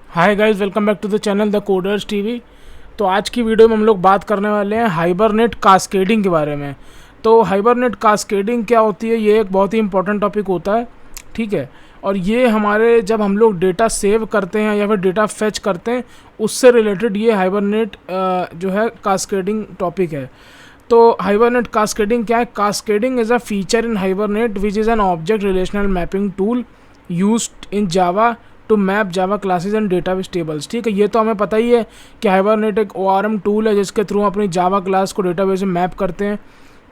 Hi guys, welcome back to the channel the coders TV. तो आज की video में हम लोग बात करने वाले हैं हाइबरनेट कास्केडिंग के बारे में। तो हाइबरनेट कास्केडिंग क्या होती है, ये एक बहुत ही इंपॉर्टेंट टॉपिक होता है, ठीक है। और ये हमारे जब हम लोग डेटा सेव करते हैं या फिर डेटा फेच करते हैं उससे रिलेटेड ये हाइबरनेट जो है कास्केडिंग टॉपिक है। तो हाइबरनेट कास्केडिंग क्या है? Cascading is a feature in Hibernate which is an object relational mapping tool used in Java to map Java classes and database tables. ठीक है, ये तो हमें पता ही है कि हाइबरनेट एक ORM टूल है जिसके थ्रू अपनी जावा क्लास को डेटाबेस में मैप करते हैं।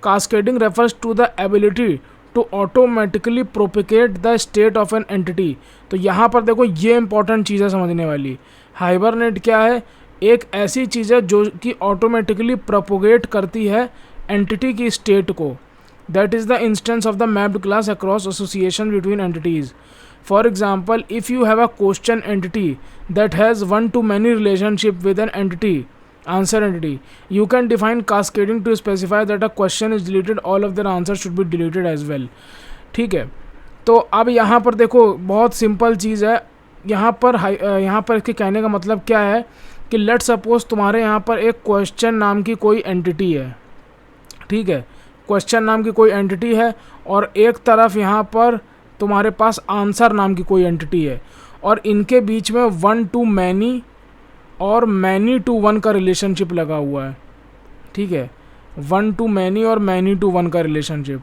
Cascading refers to the ability to automatically propagate the state of an entity. तो यहाँ पर देखो, ये इंपॉर्टेंट चीज़ है समझने वाली। हाइबरनेट क्या है? एक ऐसी चीज़ है जो कि ऑटोमेटिकली प्रोपोगेट करती है एंटिटी की स्टेट को। That is the instance of the mapped class across association between entities. For example, if you have a question entity that has one-to-many relationship with an entity, answer entity, you can define cascading to specify that a question is deleted, all of their answers should be deleted as well। ठीक है, तो अब यहाँ पर देखो, बहुत simple चीज़ है। यहाँ पर इसके कहने का मतलब क्या है कि लेट सपोज तुम्हारे यहाँ पर एक क्वेश्चन नाम की कोई एंटिटी है, ठीक है। क्वेश्चन नाम की कोई एंटिटी है और एक तरफ यहाँ पर तुम्हारे पास आंसर नाम की कोई एंटिटी है, और इनके बीच में वन टू मैनी और मैनी टू वन का रिलेशनशिप लगा हुआ है, ठीक है। वन टू मैनी और मैनी टू वन का रिलेशनशिप,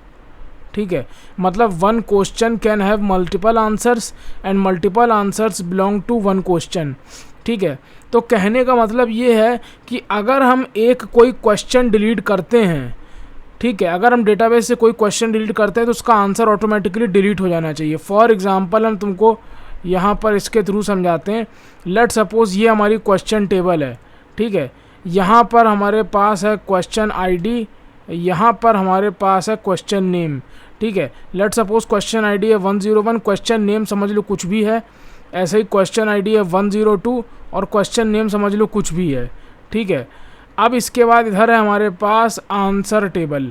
ठीक है। मतलब one question can have multiple answers and multiple answers belong to one question, ठीक है। तो कहने का मतलब ये है कि अगर हम एक कोई क्वेश्चन डिलीट करते हैं, ठीक है, अगर हम डेटाबेस से कोई क्वेश्चन डिलीट करते हैं तो उसका आंसर ऑटोमेटिकली डिलीट हो जाना चाहिए। फॉर एग्जांपल हम तुमको यहाँ पर इसके थ्रू समझाते हैं। लेट सपोज ये हमारी क्वेश्चन टेबल है, ठीक है। यहाँ पर हमारे पास है क्वेश्चन आईडी, यहाँ पर हमारे पास है क्वेश्चन नेम, ठीक है। लेट सपोज क्वेश्चन आईडी है 101, क्वेश्चन नेम समझ लो कुछ भी है। ऐसे ही क्वेश्चन आईडी है 102 और क्वेश्चन नेम समझ लो कुछ भी है, ठीक है। अब इसके बाद इधर है हमारे पास आंसर टेबल,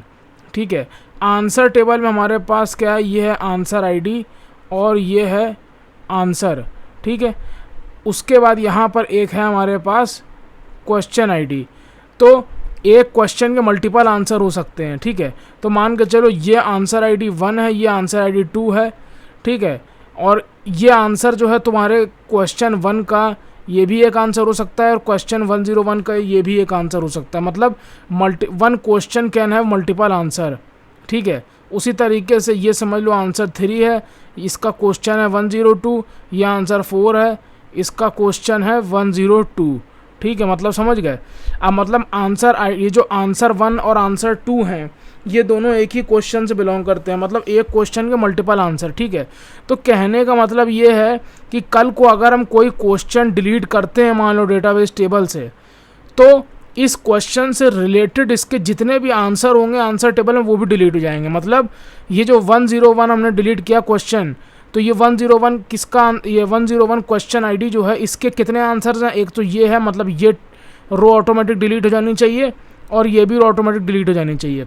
ठीक है। आंसर टेबल में हमारे पास क्या है? ये है आंसर आईडी और ये है आंसर, ठीक है। उसके बाद यहाँ पर एक है हमारे पास क्वेश्चन आईडी। तो एक क्वेश्चन के मल्टीपल आंसर हो सकते हैं, ठीक है। तो मान के चलो ये आंसर आईडी 1 है, ये आंसर आईडी 2 है, ठीक है। और ये आंसर जो है तुम्हारे क्वेश्चन 1 का, ये भी एक आंसर हो सकता है, और क्वेश्चन 101 का ये भी एक आंसर हो सकता है। मतलब one question can have multiple answer, ठीक है। उसी तरीके से ये समझ लो आंसर 3 है, इसका क्वेश्चन है 102, ये आंसर 4 है, इसका क्वेश्चन है 102, ठीक है। मतलब समझ गए? अब मतलब ये जो आंसर 1 और आंसर 2 हैं, ये दोनों एक ही क्वेश्चन से बिलोंग करते हैं, मतलब एक क्वेश्चन के मल्टीपल आंसर, ठीक है। तो कहने का मतलब ये है कि कल को अगर हम कोई क्वेश्चन डिलीट करते हैं मान लो डेटाबेस टेबल से, तो इस क्वेश्चन से रिलेटेड इसके जितने भी आंसर होंगे आंसर टेबल में वो भी डिलीट हो जाएंगे। मतलब ये जो 101 हमने डिलीट किया क्वेश्चन, तो ये 101 किसका, ये 101 क्वेश्चन आईडी जो है, इसके कितने आंसर्स हैं? एक तो ये है, मतलब ये रो ऑटोमेटिक डिलीट हो जानी चाहिए और ये भी रो ऑटोमेटिक डिलीट हो जानी चाहिए।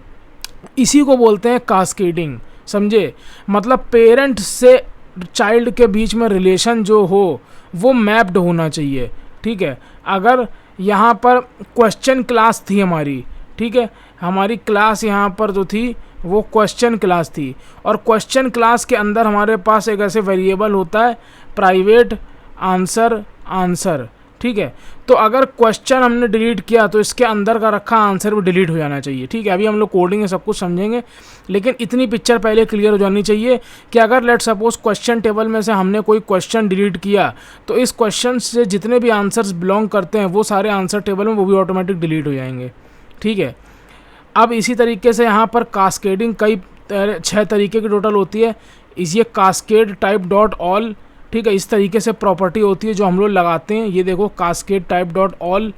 इसी को बोलते हैं कास्केडिंग, समझे? मतलब पेरेंट से चाइल्ड के बीच में रिलेशन जो हो वो मैप्ड होना चाहिए, ठीक है। अगर यहाँ पर क्वेश्चन क्लास थी हमारी, ठीक है, हमारी क्लास यहाँ पर जो थी वो क्वेश्चन क्लास थी, और क्वेश्चन क्लास के अंदर हमारे पास एक ऐसे वेरिएबल होता है प्राइवेट आंसर, ठीक है। तो अगर क्वेश्चन हमने डिलीट किया तो इसके अंदर का रखा आंसर भी डिलीट हो जाना चाहिए, ठीक है। अभी हम लोग कोडिंग में सब कुछ समझेंगे, लेकिन इतनी पिक्चर पहले क्लियर हो जानी चाहिए कि अगर लेट सपोज क्वेश्चन टेबल में से हमने कोई क्वेश्चन डिलीट किया तो इस क्वेश्चन से जितने भी आंसर्स बिलोंग करते हैं वो सारे आंसर टेबल में वो भी ऑटोमेटिक डिलीट हो जाएंगे, ठीक है। अब इसी तरीके से यहाँ पर कास्केडिंग कई 6 तरीके की टोटल होती है। ये कास्केड टाइप डॉट ऑल, ठीक है, इस तरीके से प्रॉपर्टी होती है जो हम लोग लगाते हैं। ये देखो कास्केड टाइप डॉट ऑल।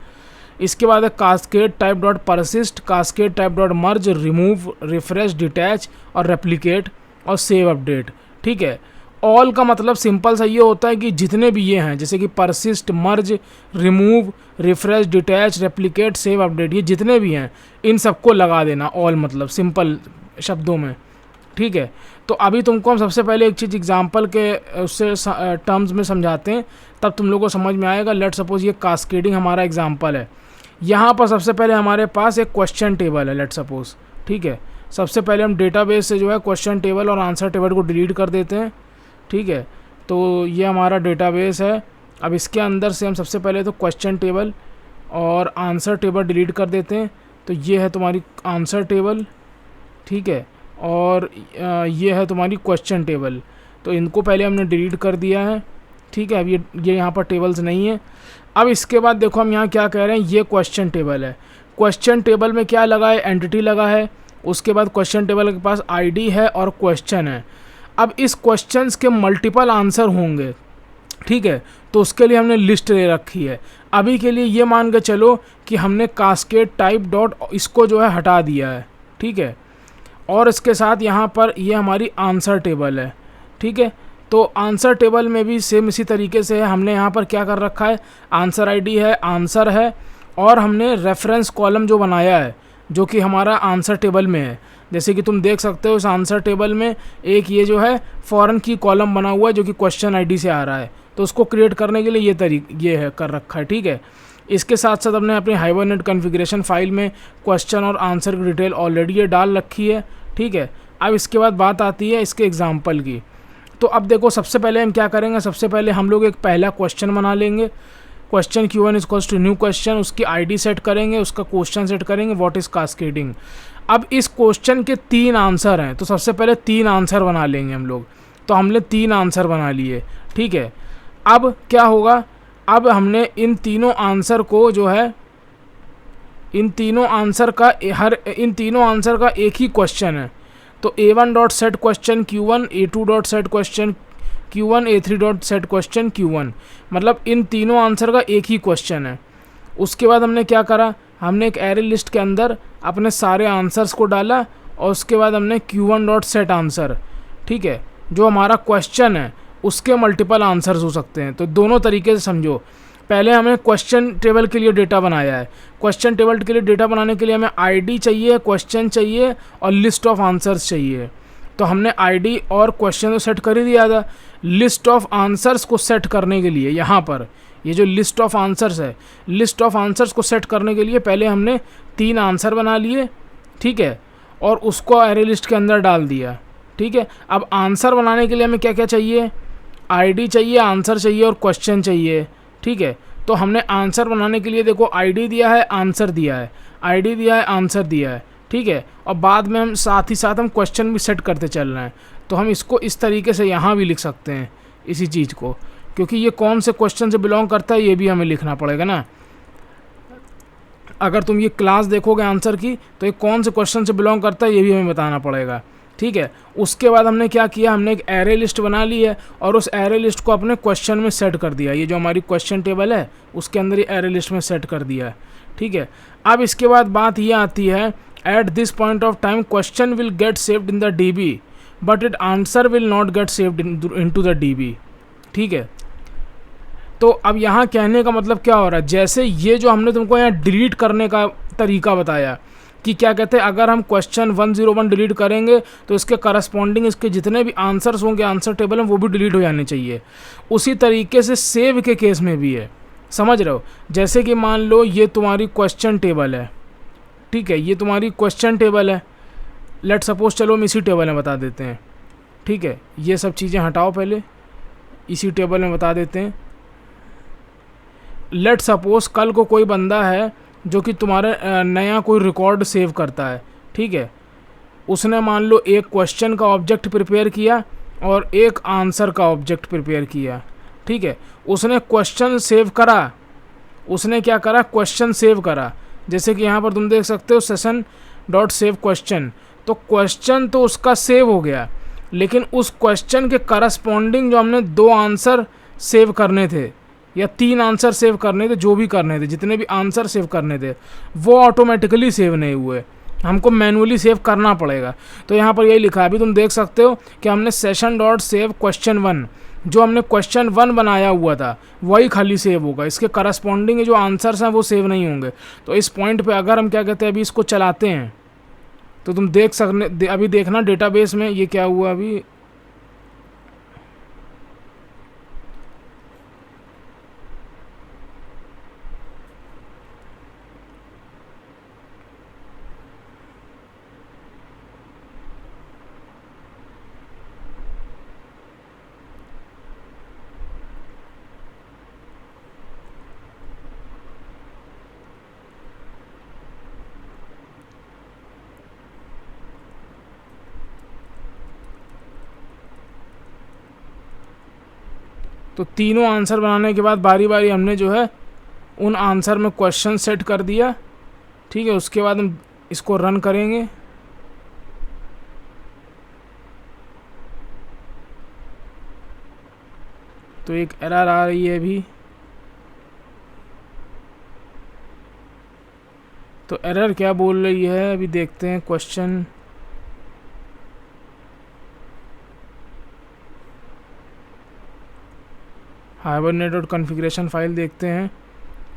इसके बाद है cascade type dot persist, cascade type dot merge, remove, refresh, detach और रेप्लिकेट और सेव अपडेट, ठीक है। ऑल का मतलब सिंपल सा ये होता है कि जितने भी ये हैं, जैसे कि persist, merge, remove, refresh, detach, replicate, save update, ये जितने भी हैं इन सबको लगा देना। ऑल मतलब सिंपल शब्दों में, ठीक है। तो अभी तुमको हम सबसे पहले एक चीज़ एग्जांपल के उससे टर्म्स में समझाते हैं, तब तुम लोगों को समझ में आएगा। लेट सपोज ये कास्केडिंग हमारा एग्जांपल है। यहाँ पर सबसे पहले हमारे पास एक क्वेश्चन टेबल है, लेट सपोज, ठीक है। सबसे पहले हम डेटाबेस से जो है क्वेश्चन टेबल और आंसर टेबल को डिलीट कर देते हैं, ठीक है। तो ये हमारा डेटाबेस है। अब इसके अंदर से हम सबसे पहले तो क्वेश्चन टेबल और आंसर टेबल डिलीट कर देते हैं। तो ये है तुम्हारी आंसर टेबल, ठीक है, और ये है तुम्हारी क्वेश्चन टेबल। तो इनको पहले हमने डिलीट कर दिया है, ठीक है। अब ये यहाँ पर टेबल्स नहीं है। अब इसके बाद देखो हम यहाँ क्या कह रहे हैं, ये क्वेश्चन टेबल है। क्वेश्चन टेबल में क्या लगा है, एंटिटी लगा है। उसके बाद क्वेश्चन टेबल के पास आईडी है और क्वेश्चन है। अब इस क्वेश्चंस के मल्टीपल आंसर होंगे, ठीक है। तो उसके लिए हमने लिस्ट ले रखी है। अभी के लिए ये मान के चलो कि हमने कास्केड टाइप डॉट इसको जो है हटा दिया है, ठीक है। और इसके साथ यहाँ पर ये हमारी आंसर टेबल है, ठीक है। तो आंसर टेबल में भी सेम इसी तरीके से है। हमने यहाँ पर क्या कर रखा है, आंसर आईडी है, आंसर है, और हमने रेफरेंस कॉलम जो बनाया है जो कि हमारा आंसर टेबल में है। जैसे कि तुम देख सकते हो इस आंसर टेबल में एक ये जो है फॉरेन की कॉलम बना हुआ है जो कि क्वेश्चन आईडी से आ रहा है। तो उसको क्रिएट करने के लिए ये है कर रखा है, ठीक है। इसके साथ साथ हमने अपनी हाइबरनेट कॉन्फ़िगरेशन फाइल में क्वेश्चन और आंसर की डिटेल ऑलरेडी ये डाल रखी है, ठीक है। अब इसके बाद बात आती है इसके एग्जाम्पल की। तो अब देखो सबसे पहले हम क्या करेंगे, सबसे पहले हम लोग एक पहला क्वेश्चन बना लेंगे। Question Q1 equals to new question, उसकी आईडी सेट करेंगे, उसका क्वेश्चन सेट करेंगे, व्हाट इज़ कास्केडिंग। अब इस क्वेश्चन के 3 आंसर हैं, तो सबसे पहले 3 आंसर बना लेंगे हम लोग। तो हमने 3 आंसर बना लिए, ठीक है। अब क्या होगा, अब हमने इन तीनों आंसर को जो है इन तीनों आंसर का एक ही क्वेश्चन है। तो A1 dot set question Q1, A2 dot set question Q1, A3 dot set question Q1, मतलब इन तीनों आंसर का एक ही क्वेश्चन है। उसके बाद हमने क्या करा, हमने एक एरे लिस्ट के अंदर अपने सारे आंसर्स को डाला और उसके बाद हमने Q1 डॉट सेट आंसर, ठीक है, जो हमारा क्वेश्चन है उसके मल्टीपल आंसर्स हो सकते हैं। तो दोनों तरीके से समझो। पहले हमें क्वेश्चन टेबल के लिए डेटा बनाया है। क्वेश्चन टेबल के लिए डेटा बनाने के लिए हमें आईडी चाहिए, क्वेश्चन चाहिए और लिस्ट ऑफ आंसर्स चाहिए। तो हमने आईडी और क्वेश्चन तो सेट कर ही दिया था। लिस्ट ऑफ आंसर्स को सेट करने के लिए यहाँ पर ये जो लिस्ट ऑफ आंसर्स है, लिस्ट ऑफ आंसर्स को सेट करने के लिए पहले हमने 3 आंसर बना लिए, ठीक है, और उसको एरे लिस्ट के अंदर डाल दिया, ठीक है। अब आंसर बनाने के लिए हमें क्या क्या चाहिए, आईडी चाहिए, आंसर चाहिए और क्वेश्चन चाहिए, ठीक है। तो हमने आंसर बनाने के लिए देखो आईडी दिया है, आंसर दिया है, आईडी दिया है, आंसर दिया है, ठीक है। और बाद में हम साथ ही साथ हम क्वेश्चन भी सेट करते चल रहे हैं। तो हम इसको इस तरीके से यहाँ भी लिख सकते हैं इसी चीज़ को, क्योंकि ये कौन से क्वेश्चन से बिलोंग करता है ये भी हमें लिखना पड़ेगा ना। अगर तुम ये क्लास देखोगे आंसर की तो ये कौन से क्वेश्चन से बिलोंग करता है ये भी हमें बताना पड़ेगा, ठीक है। उसके बाद हमने क्या किया, हमने एक एरे लिस्ट बना ली है और उस एरे लिस्ट को अपने क्वेश्चन में सेट कर दिया। ये जो हमारी क्वेश्चन टेबल है उसके अंदर ये एरे लिस्ट में सेट कर दिया है, ठीक है। अब इसके बाद बात ये आती है, at this point of time question will get saved in the DB but it answer will not gate saved into the DB, ठीक है। तो अब यहाँ कहने का मतलब क्या हो रहा है, जैसे ये जो हमने तुमको यहाँ डिलीट करने का तरीका बताया कि क्या कहते हैं, अगर हम क्वेश्चन 101 डिलीट करेंगे तो इसके करस्पॉन्डिंग इसके जितने भी आंसर्स होंगे आंसर टेबल में वो भी डिलीट हो जाने चाहिए। उसी तरीके से सेव के केस में भी है, समझ रहे हो। जैसे कि मान लो ये तुम्हारी क्वेश्चन टेबल है, ठीक है, ये तुम्हारी क्वेश्चन टेबल है। लेट सपोज चलो हम इसी टेबल में बता देते हैं, ठीक है। ये सब चीज़ें हटाओ, पहले इसी टेबल में बता देते हैं। लेट सपोज कल को कोई बंदा है जो कि तुम्हारे नया कोई रिकॉर्ड सेव करता है, ठीक है। उसने मान लो एक क्वेश्चन का ऑब्जेक्ट प्रिपेयर किया और एक आंसर का ऑब्जेक्ट प्रिपेयर किया, ठीक है। उसने क्वेश्चन सेव करा, उसने क्या करा, क्वेश्चन सेव करा। जैसे कि यहाँ पर तुम देख सकते हो सेशन डॉट सेव क्वेश्चन। तो क्वेश्चन तो उसका सेव हो गया, लेकिन उस क्वेश्चन के करस्पॉन्डिंग जो हमने 2 आंसर सेव करने थे या 3 आंसर सेव करने थे, जो भी करने थे, जितने भी आंसर सेव करने थे वो ऑटोमेटिकली सेव नहीं हुए, हमको मैनुअली सेव करना पड़ेगा। तो यहाँ पर यही लिखा है, अभी तुम देख सकते हो कि हमने सेशन डॉट सेव क्वेश्चन 1, जो हमने क्वेश्चन 1 बनाया हुआ था वही खाली सेव होगा, इसके करस्पॉन्डिंग जो आंसर्स हैं वो सेव नहीं होंगे। तो इस पॉइंट पे अगर हम क्या कहते हैं, अभी इसको चलाते हैं तो तुम अभी देखना डेटाबेस में ये क्या हुआ अभी। तो तीनों आंसर बनाने के बाद बारी बारी हमने जो है उन आंसर में क्वेश्चन सेट कर दिया, ठीक है। उसके बाद हम इसको रन करेंगे। तो एक एरर आ रही है अभी। तो एरर क्या बोल रही है अभी देखते हैं। क्वेश्चन हाइबरनेट और कॉन्फ़िगरेशन फाइल देखते हैं।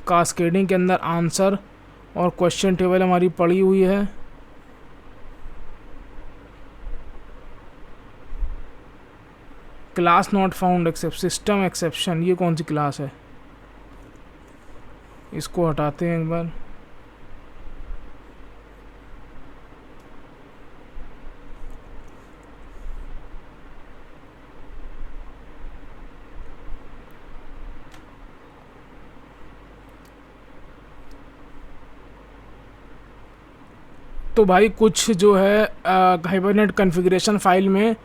कास्केडिंग के अंदर आंसर और क्वेश्चन टेबल हमारी पड़ी हुई है। Class not found except system exception, ये कौन सी क्लास है? इसको हटाते हैं एक बार। तो भाई कुछ जो है हाइबरनेट कॉन्फ़िगरेशन फाइल में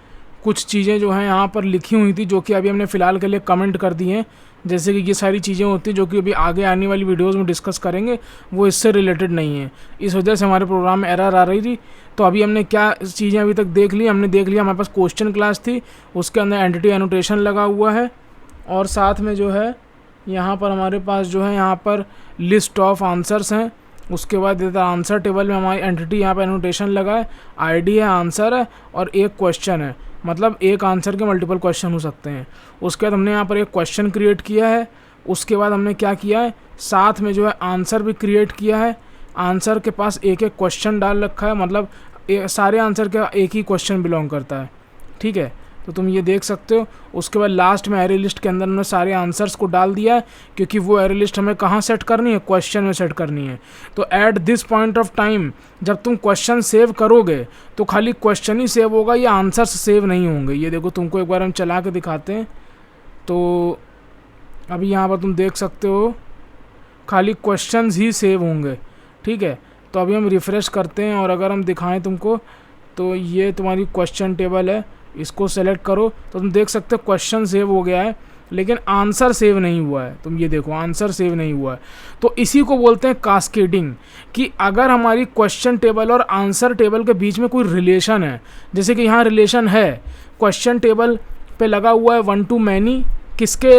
कुछ चीज़ें जो हैं यहाँ पर लिखी हुई थी, जो कि अभी हमने फ़िलहाल के लिए कमेंट कर दी हैं। जैसे कि ये सारी चीज़ें होती हैं जो कि अभी आगे आने वाली वीडियोस में डिस्कस करेंगे, वो इससे रिलेटेड नहीं है। इस वजह से हमारे प्रोग्राम में एरर आ रही थी। तो अभी हमने क्या चीज़ें अभी तक देख ली, हमने देख लिया हमारे पास क्वेश्चन क्लास थी, उसके अंदर एंटिटी एनोटेशन लगा हुआ है, और साथ में जो है यहाँ पर हमारे पास जो है यहाँ पर लिस्ट ऑफ आंसर्स हैं। उसके बाद देता आंसर टेबल में हमारी एंटिटी यहाँ पर एनोटेशन लगा है, आईडी है, आंसर है और एक क्वेश्चन है, मतलब एक आंसर के मल्टीपल क्वेश्चन हो सकते हैं। उसके बाद हमने यहाँ पर एक क्वेश्चन क्रिएट किया है। उसके बाद हमने क्या किया है, साथ में जो है आंसर भी क्रिएट किया है। आंसर के पास एक एक क्वेश्चन डाल रखा है, मतलब सारे आंसर का एक ही क्वेश्चन बिलोंग करता है, ठीक है। तो तुम ये देख सकते हो। उसके बाद लास्ट में एरे लिस्ट के अंदर हमने सारे आंसर्स को डाल दिया है, क्योंकि वो एरे लिस्ट हमें कहाँ सेट करनी है, क्वेश्चन में सेट करनी है। तो at this point of time जब तुम क्वेश्चन सेव करोगे तो खाली क्वेश्चन ही सेव होगा, या आंसर्स सेव नहीं होंगे। ये देखो, तुमको एक बार हम चला के दिखाते हैं। तो अभी यहाँ पर तुम देख सकते हो खाली क्वेश्चंस ही सेव होंगे, ठीक है। तो अभी हम रिफ़्रेश करते हैं, और अगर हम दिखाएं तुमको, तो ये तुम्हारी क्वेश्चन टेबल है, इसको सेलेक्ट करो तो तुम देख सकते हो क्वेश्चन सेव हो गया है, लेकिन आंसर सेव नहीं हुआ है। तुम ये देखो, आंसर सेव नहीं हुआ है। तो इसी को बोलते हैं कास्केडिंग, कि अगर हमारी क्वेश्चन टेबल और आंसर टेबल के बीच में कोई रिलेशन है, जैसे कि यहाँ रिलेशन है, क्वेश्चन टेबल पे लगा हुआ है 1 to many, किसके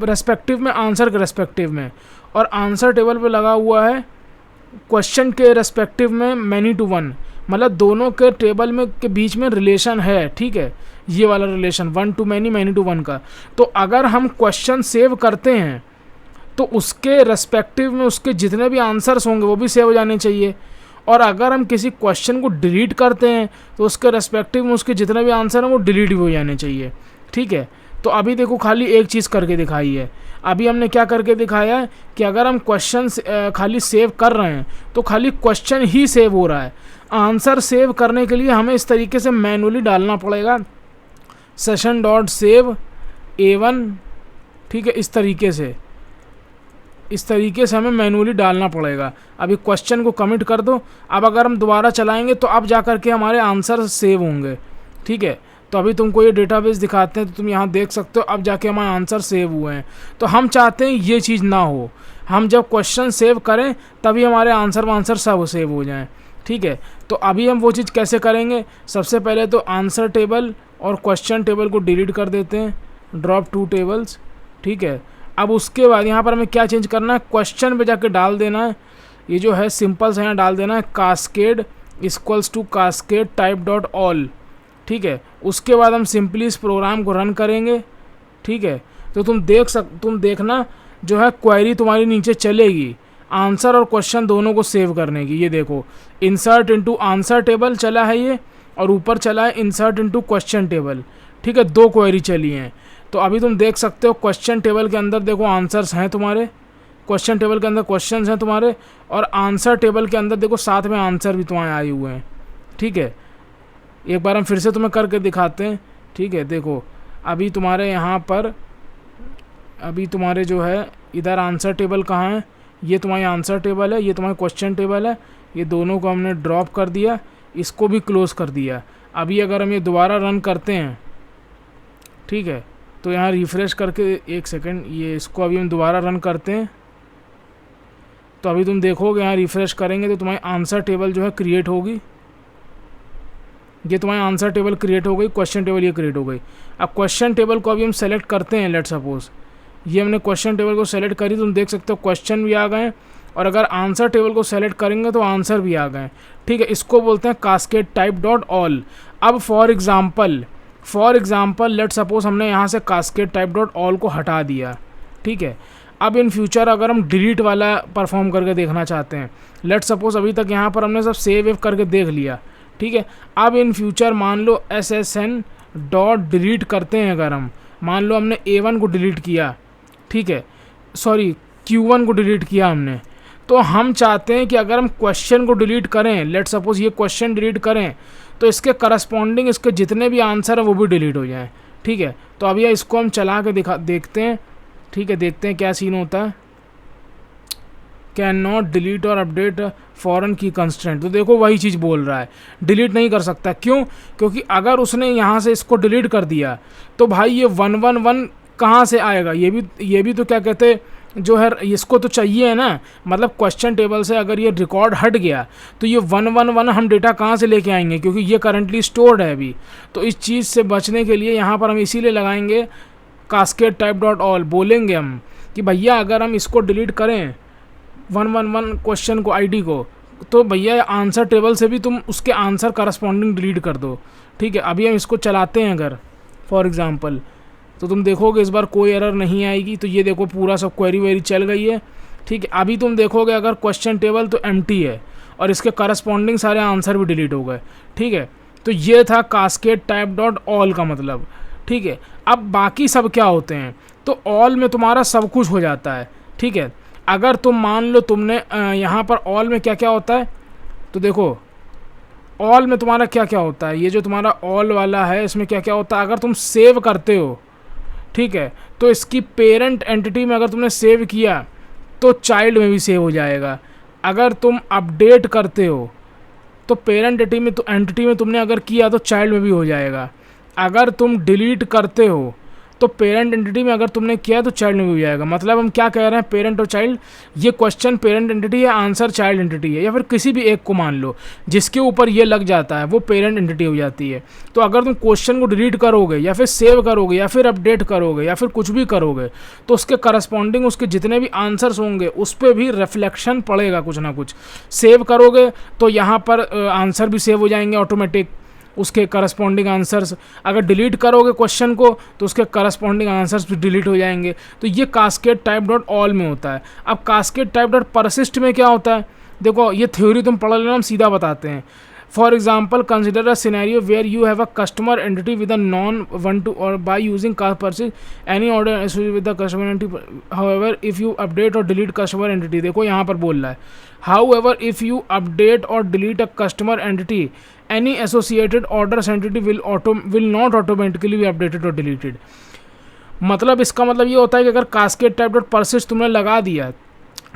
रेस्पेक्टिव में, आंसर के रेस्पेक्टिव में, और आंसर टेबल पे लगा हुआ है क्वेश्चन के रेस्पेक्टिव में many to 1, मतलब दोनों के टेबल में के बीच में रिलेशन है, ठीक है। ये वाला relation 1 to many, many to 1 का। तो अगर हम क्वेश्चन सेव करते हैं तो उसके रेस्पेक्टिव में उसके जितने भी आंसर्स होंगे वो भी सेव हो जाने चाहिए, और अगर हम किसी क्वेश्चन को डिलीट करते हैं तो उसके रेस्पेक्टिव में उसके जितने भी आंसर हैं वो डिलीट भी हो जाने चाहिए, ठीक है। तो अभी देखो खाली एक चीज़ करके दिखाई है। अभी हमने क्या करके दिखाया है कि अगर हम क्वेश्चन खाली सेव कर रहे हैं तो खाली क्वेश्चन ही सेव हो रहा है। आंसर सेव करने के लिए हमें इस तरीके से मैनुअली डालना पड़ेगा, सेशन डॉट सेव A1, ठीक है। इस तरीके से हमें मैनुअली डालना पड़ेगा। अभी क्वेश्चन को कमिट कर दो। अब अगर हम दोबारा चलाएंगे तो अब जा कर के हमारे आंसर सेव होंगे, ठीक है। तो अभी तुमको ये डेटाबेस दिखाते हैं, तो तुम यहाँ देख सकते हो अब जाके हमारे आंसर सेव हुए हैं। तो हम चाहते हैं ये चीज़ ना हो, हम जब क्वेश्चन सेव करें तभी हमारे आंसर सब सेव हो जाएं, ठीक है। तो अभी हम वो चीज़ कैसे करेंगे, सबसे पहले तो आंसर टेबल और क्वेश्चन टेबल को डिलीट कर देते हैं, ड्रॉप 2 टेबल्स, ठीक है। अब उसके बाद यहाँ पर हमें क्या चेंज करना है, क्वेश्चन पे जाके डाल देना है, ये जो है सिंपल से यहाँ डाल देना है cascade equals to cascade type dot all, ठीक है। उसके बाद हम सिंपली इस प्रोग्राम को रन करेंगे, ठीक है। तो तुम देखना जो है क्वेरी तुम्हारी नीचे चलेगी। आंसर और क्वेश्चन दोनों को सेव करने की। ये देखो इंसर्ट इनटू आंसर टेबल चला है ये, और ऊपर चला है इंसर्ट इनटू क्वेश्चन टेबल। ठीक है, 2 क्वेरी चली हैं। तो अभी तुम देख सकते हो क्वेश्चन टेबल के अंदर देखो आंसर्स हैं तुम्हारे, क्वेश्चन टेबल के अंदर क्वेश्चंस हैं तुम्हारे, और आंसर टेबल के अंदर देखो साथ में आंसर भी तुम्हारे आए हुए हैं। ठीक है, एक बार हम फिर से तुम्हें करके दिखाते हैं। ठीक है, देखो अभी तुम्हारे यहाँ पर, अभी तुम्हारे जो है इधर आंसर टेबल कहाँ है, ये तुम्हारी आंसर टेबल है, ये तुम्हारी क्वेश्चन टेबल है। ये दोनों को हमने ड्रॉप कर दिया, इसको भी क्लोज़ कर दिया। अभी अगर हम ये दोबारा रन करते हैं, ठीक है, तो यहाँ रिफ़्रेश करके, एक सेकंड, ये इसको अभी हम दोबारा रन करते हैं। तो अभी तुम देखोगे यहाँ रिफ़्रेश करेंगे तो तुम्हारी आंसर टेबल जो है क्रिएट होगी। ये तुम्हारी आंसर टेबल क्रिएट हो गई, क्वेश्चन टेबल ये क्रिएट हो गई। अब क्वेश्चन टेबल को अभी हम सेलेक्ट करते हैं। लेट सपोज ये हमने क्वेश्चन टेबल को सेलेक्ट करी, तुम देख सकते हो क्वेश्चन भी आ गए, और अगर आंसर टेबल को सेलेक्ट करेंगे तो आंसर भी आ गए। ठीक है, इसको बोलते हैं कास्केड टाइप डॉट ऑल। अब फॉर एग्जाम्पल लेट सपोज हमने यहाँ से कास्केड टाइप डॉट ऑल को हटा दिया। ठीक है, अब इन फ्यूचर अगर हम डिलीट वाला परफॉर्म करके देखना चाहते हैं, लेट सपोज अभी तक यहाँ पर हमने सब सेव वेव करके देख लिया। ठीक है, अब इन फ्यूचर मान लो SSN डॉट डिलीट करते हैं। अगर हम मान लो हमने A1 को डिलीट किया, ठीक है, सॉरी Q1 को डिलीट किया हमने, तो हम चाहते हैं कि अगर हम क्वेश्चन को डिलीट करें, लेट सपोज ये क्वेश्चन डिलीट करें, तो इसके करस्पॉन्डिंग इसके जितने भी आंसर हैं वो भी डिलीट हो जाएं। ठीक है, तो अभी इसको हम चला के देखते हैं। ठीक है, देखते हैं क्या सीन होता है। कैन नॉट डिलीट और अपडेट फॉरेन की कंस्ट्रेंट, तो देखो वही चीज़ बोल रहा है, डिलीट नहीं कर सकता। क्यों? क्योंकि अगर उसने यहाँ से इसको डिलीट कर दिया तो भाई ये 111 कहाँ से आएगा? ये भी तो क्या कहते जो है, इसको तो चाहिए है ना, मतलब क्वेश्चन टेबल से अगर ये रिकॉर्ड हट गया तो ये 111 हम डेटा कहाँ से लेके आएंगे, क्योंकि ये करंटली स्टोर्ड है अभी। तो इस चीज़ से बचने के लिए यहाँ पर हम इसीलिए लगाएंगे कास्केड टाइप डॉट ऑल। बोलेंगे हम कि भैया अगर हम इसको डिलीट करें 111 क्वेश्चन को, आईडी को, तो भैया आंसर टेबल से भी तुम उसके आंसर करस्पॉन्डिंग डिलीट कर दो। ठीक है, अभी हम इसको चलाते हैं अगर फॉर एग्जांपल, तो तुम देखोगे इस बार कोई एरर नहीं आएगी। तो ये देखो पूरा सब क्वेरी वेरी चल गई है। ठीक है, अभी तुम देखोगे अगर क्वेश्चन टेबल तो एम्प्टी है और इसके करस्पॉन्डिंग सारे आंसर भी डिलीट हो गए। ठीक है, तो ये था कास्केड टाइप डॉट ऑल का मतलब। ठीक है, अब बाकी सब क्या होते हैं, तो ऑल में तुम्हारा सब कुछ हो जाता है। ठीक है, अगर तुम मान लो तुमने यहाँ पर ऑल में क्या क्या होता है, तो देखो ऑल में तुम्हारा क्या क्या होता है, ये जो तुम्हारा ऑल वाला है इसमें क्या क्या होता है। अगर तुम सेव करते हो, ठीक है, तो इसकी पेरेंट एंटिटी में अगर तुमने सेव किया तो चाइल्ड में भी सेव हो जाएगा। अगर तुम अपडेट करते हो तो पेरेंट एंटिटी में तुमने अगर किया तो चाइल्ड में भी हो जाएगा। अगर तुम डिलीट करते हो तो पेरेंट एंटिटी में अगर तुमने किया तो चाइल्ड में भी हो जाएगा। मतलब हम क्या कह रहे हैं, पेरेंट और चाइल्ड, ये क्वेश्चन पेरेंट एंटिटी है, आंसर चाइल्ड एंटिटी है, या फिर किसी भी एक को मान लो जिसके ऊपर ये लग जाता है वो पेरेंट एंटिटी हो जाती है। तो अगर तुम क्वेश्चन को डिलीट करोगे या फिर सेव करोगे या फिर अपडेट करोगे या फिर कुछ भी करोगे तो उसके करस्पॉन्डिंग उसके जितने भी आंसर्स होंगे उस पर भी रिफ्लेक्शन पड़ेगा कुछ ना कुछ। सेव करोगे तो यहाँ पर आंसर भी सेव हो जाएंगे ऑटोमेटिक, उसके करस्पॉन्डिंग आंसर्स। अगर डिलीट करोगे क्वेश्चन को तो उसके करस्पॉन्डिंग आंसर्स भी डिलीट हो जाएंगे। तो ये कास्केड टाइप डॉट ऑल में होता है। अब कास्केड टाइप डॉट परसिस्ट में क्या होता है, देखो ये थ्योरी तुम पढ़ लेना, हम सीधा बताते हैं। For example consider a scenario where you have a customer entity with a non one to और by using persist any order associated with the customer entity, however if you update और delete customer entity, देखो यहाँ पर बोल रहा है however if you update और delete a customer entity any associated orders entity will not automatically be updated or deleted। मतलब इसका मतलब ये होता है कि अगर कास्केड टाइप डॉट परसिस्ट तुमने लगा दिया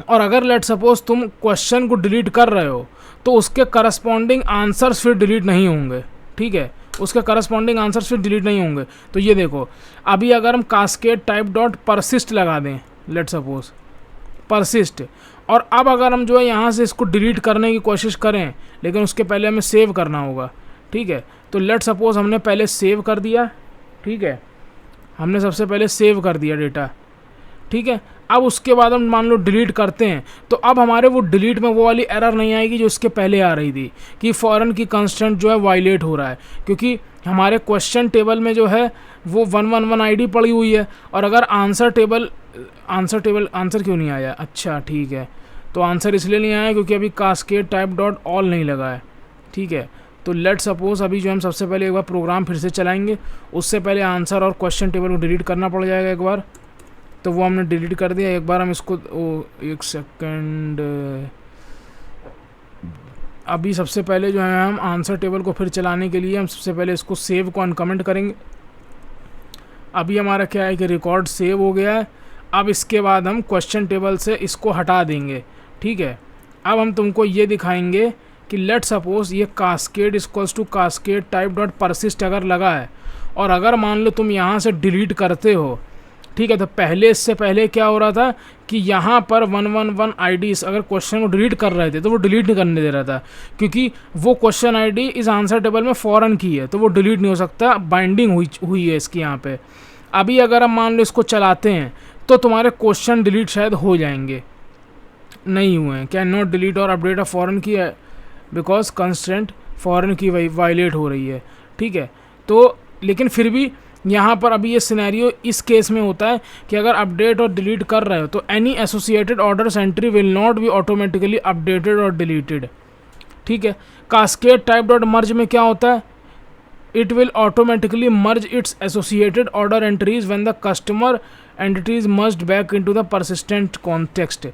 और अगर लेट सपोज तुम क्वेश्चन को डिलीट कर रहे हो तो उसके करस्पॉन्डिंग आंसर्स फिर डिलीट नहीं होंगे। ठीक है, उसके करस्पॉन्डिंग आंसर्स फिर डिलीट नहीं होंगे। तो ये देखो अभी अगर हम कास्केड टाइप डॉट परसिस्ट लगा दें, लेट सपोज परसिस्ट, और अब अगर हम जो है यहाँ से इसको डिलीट करने की कोशिश करें, लेकिन उसके पहले हमें सेव करना होगा। ठीक है, तो लेट सपोज हमने पहले सेव कर दिया। ठीक है, हमने सबसे पहले सेव कर दिया डेटा। ठीक है, अब उसके बाद हम मान लो डिलीट करते हैं तो अब हमारे वो डिलीट में वो वाली एरर नहीं आएगी जो इसके पहले आ रही थी कि फॉरेन की कंस्ट्रेंट जो है वायलेट हो रहा है, क्योंकि हमारे क्वेश्चन टेबल में जो है वो 111 आईडी पड़ी हुई है। और अगर आंसर क्यों नहीं आया, अच्छा ठीक है, तो आंसर इसलिए नहीं आया क्योंकि अभी कास्केड टाइप डॉट ऑल नहीं लगा है, ठीक है। तो लेट सपोज अभी जो हम सबसे पहले एक बार प्रोग्राम फिर से चलाएंगे, उससे पहले आंसर और क्वेश्चन टेबल को डिलीट करना पड़ जाएगा एक बार, तो वो हमने डिलीट कर दिया। एक बार हम इसको एक सेकंड, अभी सबसे पहले जो है हम आंसर टेबल को फिर चलाने के लिए हम सबसे पहले इसको सेव को अनकमेंट करेंगे। अभी हमारा क्या है कि रिकॉर्ड सेव हो गया है। अब इसके बाद हम क्वेश्चन टेबल से इसको हटा देंगे, ठीक है। अब हम तुमको ये दिखाएंगे कि लेट सपोज ये cascade equals to cascade type dot persist अगर लगा है, और अगर मान लो तुम यहाँ से डिलीट करते हो, ठीक है, तो पहले इससे पहले क्या हो रहा था कि यहाँ पर 111 आईडीज़ अगर क्वेश्चन को डिलीट कर रहे थे तो वो डिलीट नहीं करने दे रहा था, क्योंकि वो क्वेश्चन आईडी इस आंसर टेबल में फ़ौरन की है, तो वो डिलीट नहीं हो सकता, बाइंडिंग हुई है इसकी यहाँ पे। अभी अगर हम मान लो इसको चलाते हैं तो तुम्हारे क्वेश्चन डिलीट शायद हो जाएंगे, नहीं हुए हैं। कैन नॉट डिलीट और अपडेट अ फॉरेन की है बिकॉज कंस्ट्रेंट फॉरेन की वायलेट हो रही है, ठीक है। तो लेकिन फिर भी यहाँ पर अभी ये सिनेरियो इस केस में होता है कि अगर अपडेट और डिलीट कर रहे हो तो any associated orders entry will not be automatically updated और डिलीटेड, ठीक है। कास्केड टाइप डॉट मर्ज में क्या होता है, it will automatically merge it's associated order entries when the customer entities merged back into the persistent context.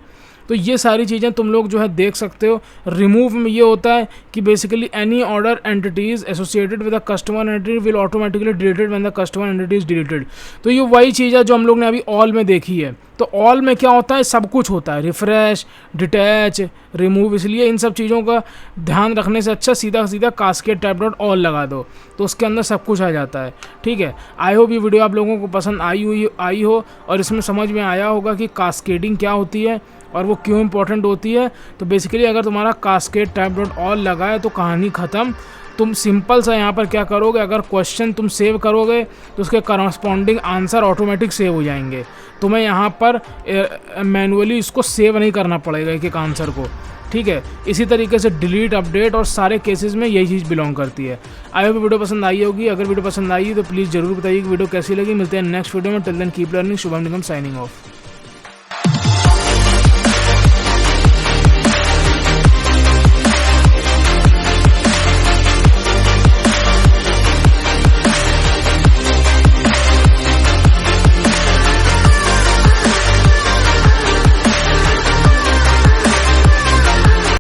तो ये सारी चीज़ें तुम लोग जो है देख सकते हो। रिमूव में ये होता है कि basically any order entities associated with the customer entity will automatically deleted when the customer entity is deleted. तो ये वही चीज़ है जो हम लोग ने अभी ऑल में देखी है। तो ऑल में क्या होता है, सब कुछ होता है, रिफ्रेश, डिटैच, रिमूव। इसलिए इन सब चीज़ों का ध्यान रखने से अच्छा सीधा सीधा कास्केड टाइप डॉट ऑल लगा दो, तो उसके अंदर सब कुछ आ जाता है, ठीक है। आई होप ये वीडियो आप लोगों को पसंद आई हो और इसमें समझ में आया होगा कि कास्केडिंग क्या होती है और वो क्यों इंपॉर्टेंट होती है। तो बेसिकली अगर तुम्हारा कास्केड टाइप डॉट ऑल लगा है तो कहानी ख़त्म। तुम सिंपल सा यहाँ पर क्या करोगे, अगर क्वेश्चन तुम सेव करोगे तो उसके करस्पॉन्डिंग आंसर ऑटोमेटिक सेव हो जाएंगे। तुम्हें यहाँ पर मैनुअली इसको सेव नहीं करना पड़ेगा एक एक आंसर को, ठीक है। इसी तरीके से डिलीट, अपडेट और सारे केसेस में यही चीज़ बिलोंग करती है। आई होप वीडियो पसंद आई होगी। अगर वीडियो पसंद आई तो प्लीज़ जरूर बताइए कि वीडियो कैसी लगी। मिलते हैं नेक्स्ट वीडियो में। Till then keep learning. Shubham Nigam signing of.